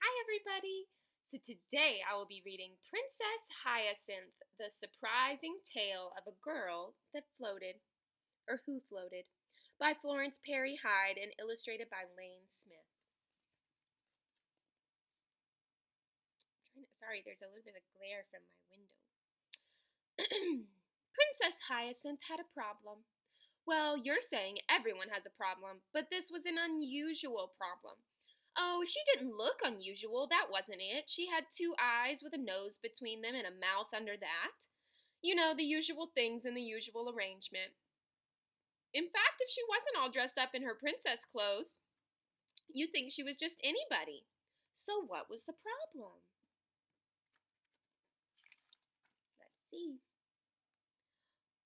Hi, everybody. So today I will be reading Princess Hyacinth, The Surprising Tale of a Girl That Floated, or Who Floated, by Florence, Parry, Heide, and illustrated by Lane Smith. Sorry, there's a little bit of glare from my window. Princess Hyacinth had a problem. Well, you're saying everyone has a problem, but this was an unusual problem. Oh, she didn't look unusual, that wasn't it. She had two eyes with a nose between them and a mouth under that. You know, the usual things in the usual arrangement. In fact, if she wasn't all dressed up in her princess clothes, you'd think she was just anybody. So what was the problem? Let's see.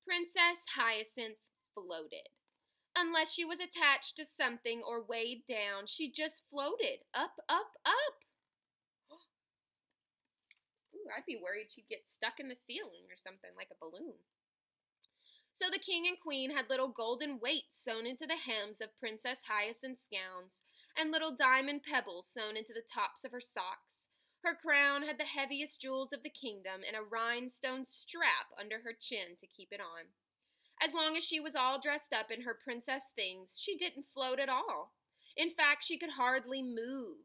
Princess Hyacinth floated. Unless she was attached to something or weighed down, she just floated up, up, up. Ooh, I'd be worried she'd get stuck in the ceiling or something like a balloon. So the king and queen had little golden weights sewn into the hems of Princess Hyacinth's gowns, and little diamond pebbles sewn into the tops of her socks. Her crown had the heaviest jewels of the kingdom and a rhinestone strap under her chin to keep it on. As long as she was all dressed up in her princess things, she didn't float at all. In fact, she could hardly move.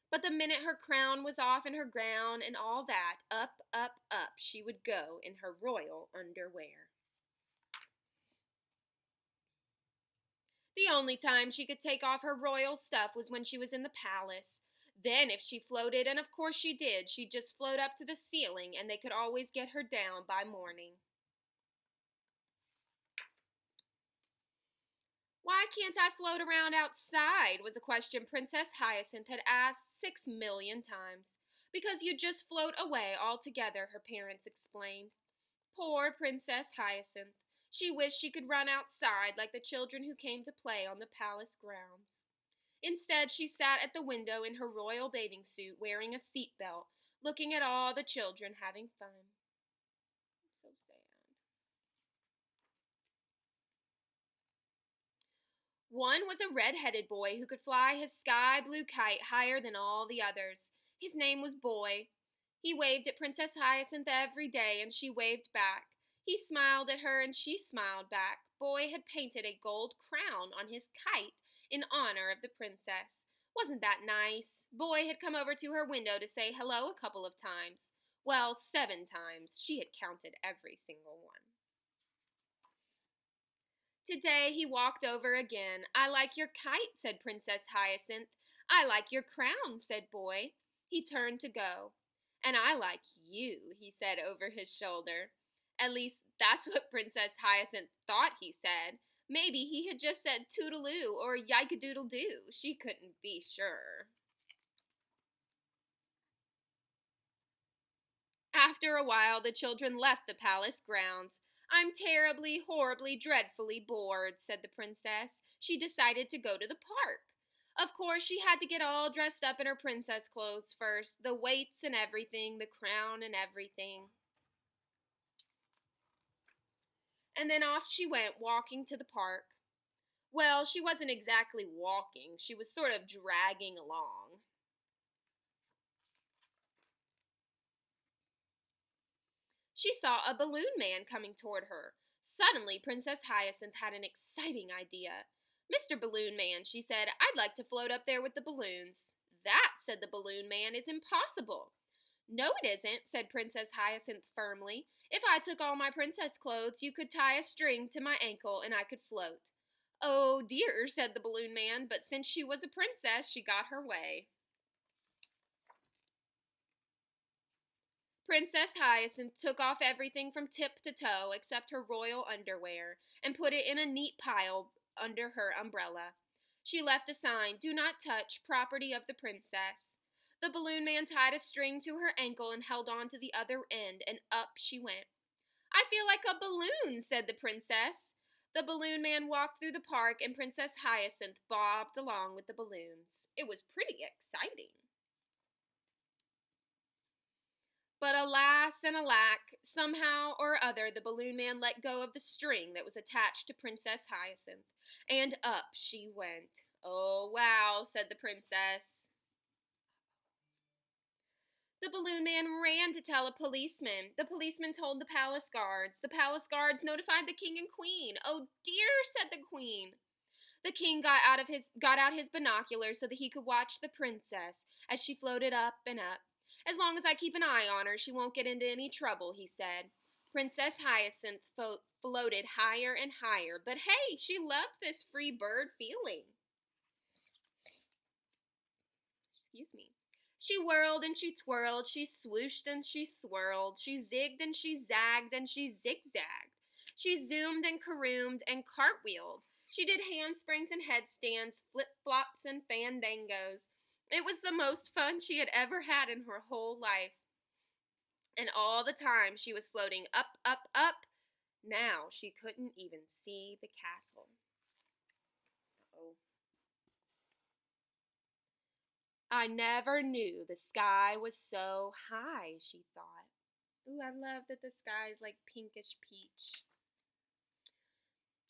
But the minute her crown was off and her gown and all that, up, up, up she would go in her royal underwear. The only time she could take off her royal stuff was when she was in the palace. Then, if she floated, and of course she did, she'd just float up to the ceiling and they could always get her down by morning. Why can't I float around outside? Was a question Princess Hyacinth had asked 6,000,000 times. Because you just float away altogether, her parents explained. Poor Princess Hyacinth. She wished she could run outside like the children who came to play on the palace grounds. Instead, she sat at the window in her royal bathing suit, wearing a seatbelt, looking at all the children having fun. So sad. One was a red-headed boy who could fly his sky-blue kite higher than all the others. His name was Boy. He waved at Princess Hyacinth every day, and she waved back. He smiled at her, and she smiled back. Boy had painted a gold crown on his kite in honor of the princess. Wasn't that nice? Boy had come over to her window to say hello a couple of times. Well, 7 times. She had counted every single one. Today he walked over again. I like your kite, said Princess Hyacinth. I like your crown, said Boy. He turned to go. And I like you, he said over his shoulder. At least that's what Princess Hyacinth thought he said. Maybe he had just said toodaloo or yike-doodle-doo. She couldn't be sure. After a while, the children left the palace grounds. I'm terribly, horribly, dreadfully bored, said the princess. She decided to go to the park. Of course, she had to get all dressed up in her princess clothes first, the weights and everything, the crown and everything. And then off she went, walking to the park. Well, she wasn't exactly walking. She was sort of dragging along. She saw a balloon man coming toward her. Suddenly, Princess Hyacinth had an exciting idea. Mr. Balloon Man, she said, I'd like to float up there with the balloons. That, said the balloon man, is impossible. No, it isn't, said Princess Hyacinth firmly. If I took all my princess clothes, you could tie a string to my ankle and I could float. Oh, dear, said the balloon man, but since she was a princess, she got her way. Princess Hyacinth took off everything from tip to toe except her royal underwear and put it in a neat pile under her umbrella. She left a sign, Do not touch, property of the princess. The balloon man tied a string to her ankle and held on to the other end, and up she went. I feel like a balloon, said the princess. The balloon man walked through the park, and Princess Hyacinth bobbed along with the balloons. It was pretty exciting. But alas and alack, somehow or other the balloon man let go of the string that was attached to Princess Hyacinth, and up she went. Oh, wow, said the princess. Balloon Man ran to tell a policeman. The policeman told the palace guards. The palace guards notified the king and queen. "Oh dear," said the queen. The king got out his binoculars so that he could watch the princess as she floated up and up. "As long as I keep an eye on her, she won't get into any trouble," he said. Princess Hyacinth floated higher and higher, but hey, she loved this free bird feeling. Excuse me. She whirled and she twirled, she swooshed and she swirled, she zigged and she zagged and she zigzagged. She zoomed and caroomed and cartwheeled. She did handsprings and headstands, flip-flops and fandangos. It was the most fun she had ever had in her whole life. And all the time she was floating up, up, up. Now she couldn't even see the castle. Uh-oh. "I never knew the sky was so high," she thought. Ooh, I love that the sky is like pinkish peach.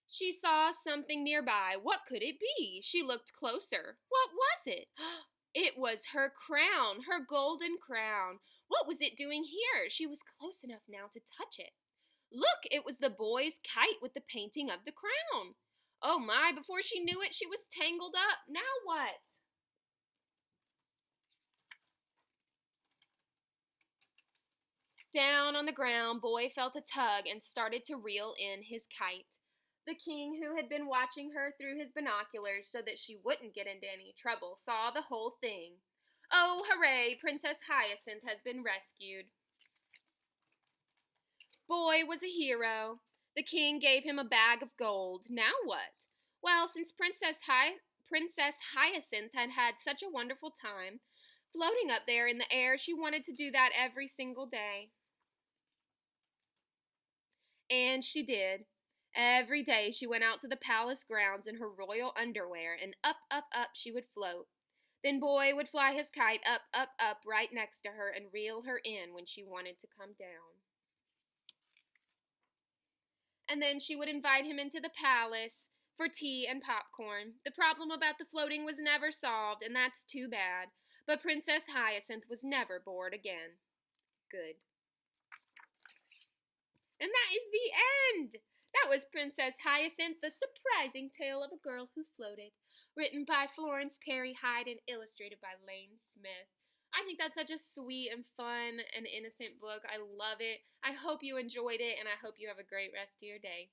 She saw something nearby. What could it be? She looked closer. What was it? It was her crown, her golden crown. What was it doing here? She was close enough now to touch it. Look, it was the boy's kite with the painting of the crown. Oh my, before she knew it, she was tangled up. Now what? Down on the ground, Boy felt a tug and started to reel in his kite. The king, who had been watching her through his binoculars so that she wouldn't get into any trouble, saw the whole thing. "Oh, hooray, Princess Hyacinth has been rescued." Boy was a hero. The king gave him a bag of gold. Now what? Well, since Princess Hyacinth had had such a wonderful time floating up there in the air, she wanted to do that every single day. And she did. Every day she went out to the palace grounds in her royal underwear, and up, up, up she would float. Then Boy would fly his kite up, up, up right next to her and reel her in when she wanted to come down. And then she would invite him into the palace for tea and popcorn. The problem about the floating was never solved, and that's too bad. But Princess Hyacinth was never bored again. Good. And that is the end. That was Princess Hyacinth, the surprising tale of a girl who floated. Written by Florence, Parry, Heide, and illustrated by Lane Smith. I think that's such a sweet and fun and innocent book. I love it. I hope you enjoyed it, and I hope you have a great rest of your day.